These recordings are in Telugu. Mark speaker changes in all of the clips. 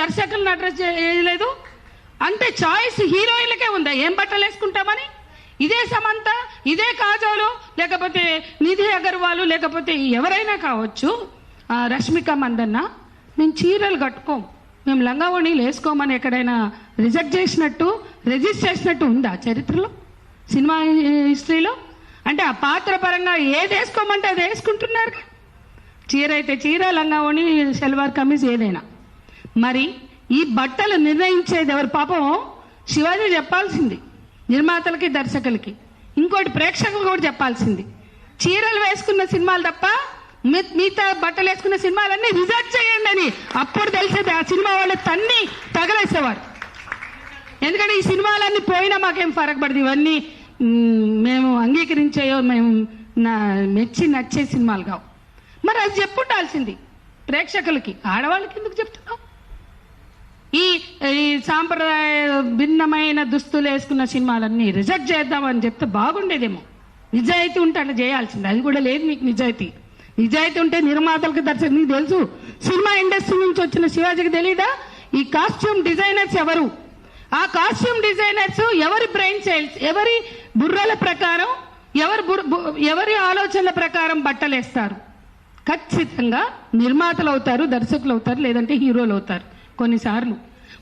Speaker 1: దర్శకులను అడ్రస్ చేయలేదు? అంటే చాయిస్ హీరోయిన్లకే ఉందా ఏం బట్టలు వేసుకుంటామని? ఇదే సమంత, ఇదే కాజోలు, లేకపోతే నిధి అగర్వాల్, లేకపోతే ఎవరైనా కావచ్చు, రష్మిక మందన్న, మేము చీరలు కట్టుకోం, మేము లంగావోణీలు వేసుకోమని ఎక్కడైనా రిజిస్టర్ చేసినట్టు ఉందా చరిత్రలో, సినిమా హిస్టరీలో? అంటే ఆ పాత్ర పరంగా ఏది వేసుకోమంటే అది వేసుకుంటున్నారు. చీర అయితే చీర, లంగావోణి, సల్వార్ కమీజ్ ఏదైనా. మరి ఈ బట్టలు నిర్ణయించేది ఎవరు? పాపం శివాజీ చెప్పాల్సింది నిర్మాతలకి, దర్శకులకి. ఇంకోటి ప్రేక్షకులు కూడా చెప్పాల్సింది, చీరలు వేసుకున్న సినిమాలు తప్ప మిగతా బట్టలు వేసుకున్న సినిమాలన్నీ రిజెక్ట్ చేయండి అని. అప్పుడు తెలిసేది ఆ సినిమా వాళ్ళు తన్ని తగలేసేవారు. ఎందుకంటే ఈ సినిమాలన్నీ పోయినా మాకేం ఫరక్ పడదు, ఇవన్నీ మేము అంగీకరించేయో మేము నచ్చే సినిమాలు కావు. మరి అది చెప్పుండాల్సింది ప్రేక్షకులకి. ఆడవాళ్ళకి ఎందుకు చెప్తున్నావు? ఈ సాంప్రదాయ భిన్నమైన దుస్తులు వేసుకున్న సినిమాలన్నీ రిజెక్ట్ చేద్దామని చెప్తే బాగుండేదేమో. నిజాయితీ ఉంటే అట్లా చేయాల్సింది. అది కూడా లేదు మీకు నిజాయితీ. నిజాయితీ ఉంటే నిర్మాతలకు, దర్శకులకు తెలుసు. సినిమా ఇండస్ట్రీ నుంచి వచ్చిన శివాజీకి తెలీదా ఈ కాస్ట్యూమ్ డిజైనర్స్ ఎవరు? ఆ కాస్ట్యూమ్ డిజైనర్స్ ఎవరి బ్రెయిన్ సెల్స్, ఎవరి బుర్రల ప్రకారం, ఎవరి ఆలోచనల ప్రకారం బట్టలు వేస్తారు? ఖచ్చితంగా నిర్మాతలు అవుతారు, దర్శకులు అవుతారు, లేదంటే హీరోలు అవుతారు. కొన్నిసార్లు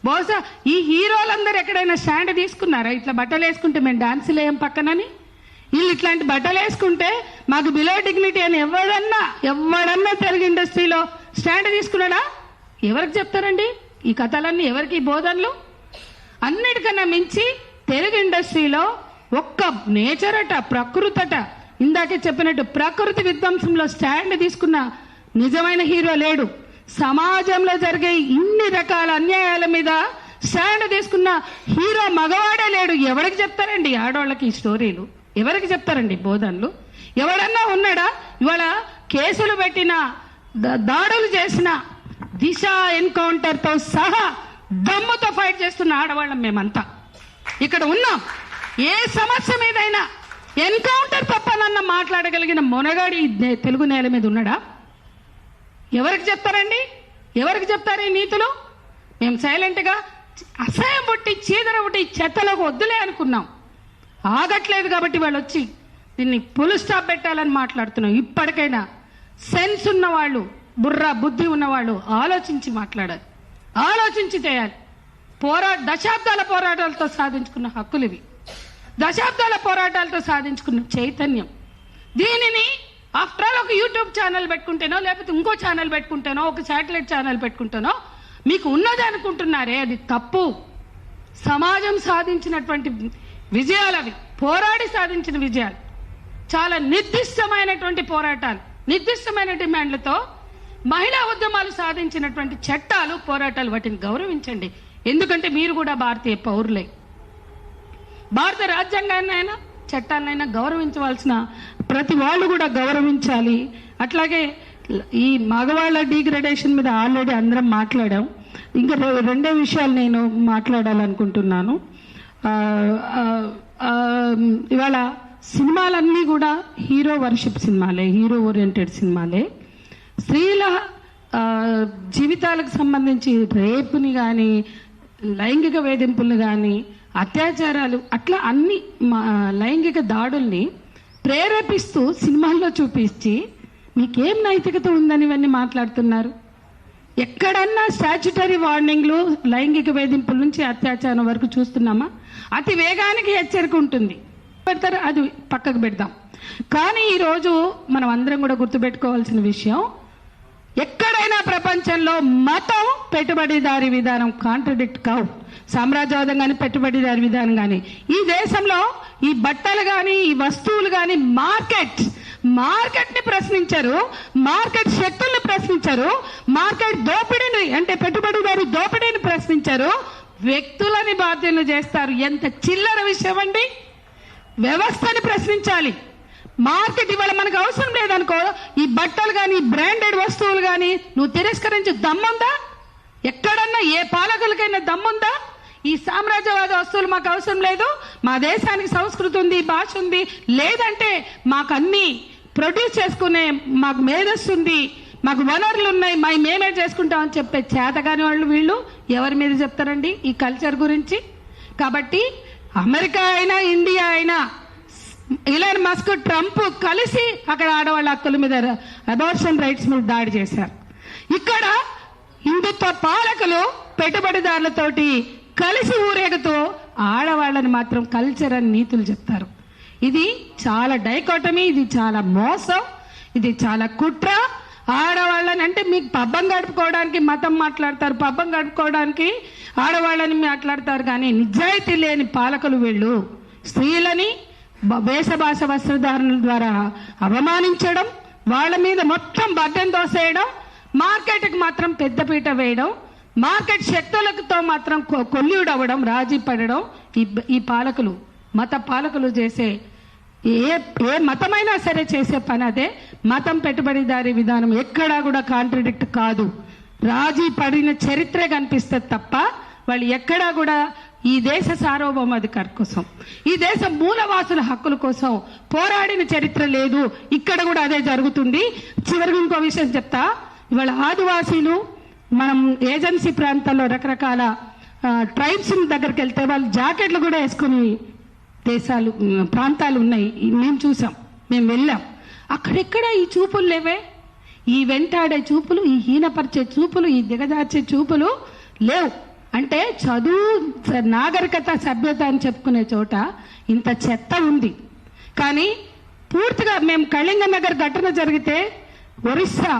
Speaker 1: బహుశా ఈ హీరోలందరూ ఎక్కడైనా స్టాండ్ తీసుకున్నారా? ఇట్లా బట్టలు వేసుకుంటే మేము డాన్సులు వేయం పక్కనని, వీళ్ళు ఇట్లాంటి బట్టలు వేసుకుంటే మాకు బిలో డిగ్నిటీ అని ఎవడన్నా తెలుగు ఇండస్ట్రీలో స్టాండ్ తీసుకున్నాడా? ఎవరికి చెప్తారండి ఈ కథలన్నీ? ఎవరికి బోధనలు? అన్నిటికన్నా మించి తెలుగు ఇండస్ట్రీలో ఒక్క నేచర్ అట, ప్రకృతి అట, ఇందాకే చెప్పినట్టు ప్రకృతి విధ్వంసంలో స్టాండ్ తీసుకున్న నిజమైన హీరో లేడు. సమాజంలో జరిగే ఇన్ని రకాల అన్యాయాల మీద స్టాండ్ తీసుకున్న హీరో మగవాడే లేడు. ఎవరికి చెప్తారండి ఆడవాళ్ళకి ఈ స్టోరీలు? ఎవరికి చెప్తారండి బోధనలు? ఎవడన్నా ఉన్నాడా? ఇవాళ కేసులు పెట్టిన, దాడులు చేసిన, దిశ ఎన్కౌంటర్తో సహా దమ్ముతో ఫైట్ చేస్తున్న ఆడవాళ్ళం మేమంతా ఇక్కడ ఉన్నాం. ఏ సమస్య మీదైనా ఎన్కౌంటర్ తప్పనన్న మాట్లాడగలిగిన మొనగాడి తెలుగు నేల మీద ఉన్నాడా? ఎవరికి చెప్తారండి? ఎవరికి చెప్తారు ఈ నీతులు? మేము సైలెంట్గా అసహ్యం పుట్టి, చీదర పుట్టి, చెత్తలోకి వద్దులే అనుకున్నాం. ఆగట్లేదు కాబట్టి వాళ్ళు వచ్చి దీన్ని ఫుల్ స్టాప్ పెట్టాలని మాట్లాడుతున్నాం. ఇప్పటికైనా సెన్స్ ఉన్నవాళ్ళు, బుద్ధి ఉన్నవాళ్ళు ఆలోచించి మాట్లాడాలి, ఆలోచించి చేయాలి. దశాబ్దాల పోరాటాలతో సాధించుకున్న హక్కులు ఇవి, దశాబ్దాల పోరాటాలతో సాధించుకున్న చైతన్యం. దీనిని ఆఫ్టర్ ఆల్ ఒక యూట్యూబ్ ఛానల్ పెట్టుకుంటేనో, లేకపోతే ఇంకో ఛానల్ పెట్టుకుంటేనో, ఒక శాటిలైట్ ఛానల్ పెట్టుకుంటేనో మీకు ఉన్నది అనుకుంటున్నారే, అది తప్పు. సమాజం సాధించినటువంటి విజయాలు అవి, పోరాడి సాధించిన విజయాలు. చాలా నిర్దిష్టమైనటువంటి పోరాటాలు, నిర్దిష్టమైన డిమాండ్లతో మహిళా ఉద్యమాలు సాధించినటువంటి చట్టాలు, పోరాటాలు, వాటిని గౌరవించండి. ఎందుకంటే మీరు కూడా భారతీయ పౌరులే. భారత రాజ్యాంగాన్నైనా చట్టాలనైనా గౌరవించవలసిన ప్రతి వాళ్ళు కూడా గౌరవించాలి. అట్లాగే ఈ మగవాళ్ళ డిగ్రేడేషన్ మీద ఆల్రెడీ అందరం మాట్లాడాం. ఇంకా రెండే విషయాలు నేను మాట్లాడాలనుకుంటున్నాను. ఇవాళ సినిమాలన్నీ కూడా హీరో వర్షిప్ సినిమాలే, హీరో ఓరియంటెడ్ సినిమాలే. స్త్రీల జీవితాలకు సంబంధించి రేపుని కానీ, లైంగిక వేధింపులు కానీ, అత్యాచారాలు, అట్లా అన్ని లైంగిక దాడుల్ని ప్రేరేపిస్తూ సినిమాల్లో చూపించి మీకేం నైతికత ఉందని ఇవన్నీ మాట్లాడుతున్నారు. ఎక్కడన్నా స్టాచ్యుటరీ వార్నింగ్లు లైంగిక వేధింపుల నుంచి అత్యాచారం వరకు చూస్తున్నామా? అతి వేగానికి హెచ్చరిక ఉంటుంది, పెడతారు, అది పక్కకు పెడదాం. కానీ ఈరోజు మనం అందరం కూడా గుర్తుపెట్టుకోవాల్సిన విషయం, ఎక్కడైనా ప్రపంచంలో మతం, పెట్టుబడిదారీ విధానం కాంట్రడిక్ట్ కావు. సామ్రాజ్యవాదం కానీ, పెట్టుబడిదారీ విధానం కానీ. ఈ దేశంలో ఈ బట్టలు కానీ, ఈ వస్తువులు కానీ మార్కెట్ ని ప్రశ్నించారు, మార్కెట్ శక్తుల్ని ప్రశ్నించారు, మార్కెట్ దోపిడీని, అంటే పెట్టుబడిదారీ దోపిడీని ప్రశ్నించారు, వ్యక్తులని బాధ్యులు చేస్తారు. ఎంత చిల్లర విషయం అండి! వ్యవస్థని ప్రశ్నించాలి. మార్కెట్ ఇవాళ మనకు అవసరం లేదనుకో, ఈ బట్టలు కానీ, బ్రాండెడ్ వస్తువులు కానీ నువ్వు తిరస్కరించే దమ్ముందా? ఎక్కడన్నా ఏ పాలకులకైనా దమ్ముందా? ఈ సామ్రాజ్యవాద వస్తువులు మాకు అవసరం లేదు, మా దేశానికి సంస్కృతి ఉంది, భాష ఉంది, లేదంటే మాకు అన్ని ప్రొడ్యూస్ చేసుకునే మాకు మేధస్సు ఉంది, మాకు వనరులు ఉన్నాయి, మేమే చేసుకుంటామని చెప్పే చేతగాని వాళ్ళు వీళ్ళు ఎవరి మీద చెప్తారండి ఈ కల్చర్ గురించి? కాబట్టి అమెరికా అయినా ఇండియా అయినా ఇలాన్ మస్క్ ట్రంప్ కలిసి అక్కడ ఆడవాళ్ళ హక్కుల మీద అబార్షన్ రైట్స్ మీద దాడి చేశారు. ఇక్కడ హిందుత్వ పాలకులు పెట్టుబడిదారులతోటి కలిసి ఊరేగుతూ ఆడవాళ్ళని మాత్రం కల్చర్ అని నీతులు చెప్తారు. ఇది చాలా డైకోటమీ, ఇది చాలా మోసం, ఇది చాలా కుట్ర. ఆడవాళ్ళని అంటే మీకు పబ్బం గడుపుకోవడానికి మతం మాట్లాడతారు, పబ్బం గడుపుకోవడానికి ఆడవాళ్ళని మాట్లాడతారు, కానీ నిజాయితీ లేని పాలకులు వీళ్ళు. స్త్రీలని వేషభాష వస్త్రధారణల ద్వారా అవమానించడం, వాళ్ళ మీద మొత్తం బడ్డెం దోసేయడం, మార్కెట్కి మాత్రం పెద్దపీట వేయడం, మార్కెట్ శక్తులతో మాత్రం కొల్లుడవడం, రాజీ పడడం ఈ పాలకులు, మత పాలకులు చేసే ఏ మతమైనా సరే చేసే పని అదే. మతం పెట్టుబడిదారీ విధానం ఎక్కడా కూడా కాంట్రడిక్ట్ కాదు. రాజీ పడిన చరిత్రే కనిపిస్తుంది తప్ప వాళ్ళు ఎక్కడా కూడా ఈ దేశ సార్వభౌమాధికారి కోసం, ఈ దేశ మూలవాసుల హక్కుల కోసం పోరాడిన చరిత్ర లేదు. ఇక్కడ కూడా అదే జరుగుతుంది. చివరికి ఇంకో విషయం చెప్తా. ఇవాళ ఆదివాసీలు మనం ఏజెన్సీ ప్రాంతాల్లో రకరకాల ట్రైబ్స్ దగ్గరికి వెళ్తే వాళ్ళు జాకెట్లు కూడా వేసుకుని ప్రాంతాలు ఉన్నాయి. మేము చూసాం, మేము వెళ్ళాం. అక్కడెక్కడ ఈ చూపులు లేవే, ఈ వెంటాడే చూపులు, ఈ హీనపరిచే చూపులు, ఈ దిగజార్చే చూపులు లేవు. అంటే చదువు, నాగరికత, సభ్యత అని చెప్పుకునే చోట ఇంత చెత్త ఉంది. కానీ పూర్తిగా మేము కళింగనగర్ ఘటన జరిగితే ఒరిస్సా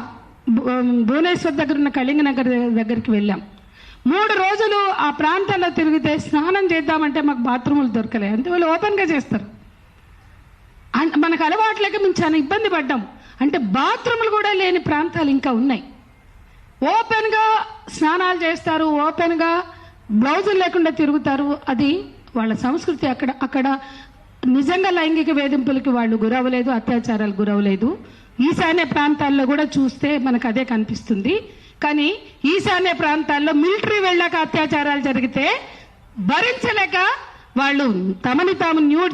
Speaker 1: భువనేశ్వర్ దగ్గర ఉన్న కళింగనగర్ దగ్గరికి వెళ్ళాం. 3 రోజులు ఆ ప్రాంతాల్లో తిరిగితే స్నానం చేద్దామంటే మాకు బాత్రూములు దొరకలే. అంటే వాళ్ళు ఓపెన్గా చేస్తారు. మనకు అలవాట్లేక మేము చాలా ఇబ్బంది పడ్డాం. అంటే బాత్రూములు కూడా లేని ప్రాంతాలు ఇంకా ఉన్నాయి. ఓపెన్గా స్నానాలు చేస్తారు, ఓపెన్గా బ్లౌజులు లేకుండా తిరుగుతారు. అది వాళ్ళ సంస్కృతి. అక్కడ నిజంగా లైంగిక వేధింపులకి వాళ్ళు గురవలేదు, అత్యాచారాలు గురవలేదు. ఈశాన్య ప్రాంతాల్లో కూడా చూస్తే మనకు అదే కనిపిస్తుంది. కానీ ఈశాన్య ప్రాంతాల్లో మిలిటరీ వెళ్ళాక అత్యాచారాలు జరిగితే భరించలేక వాళ్ళు తమని తాము న్యూడ్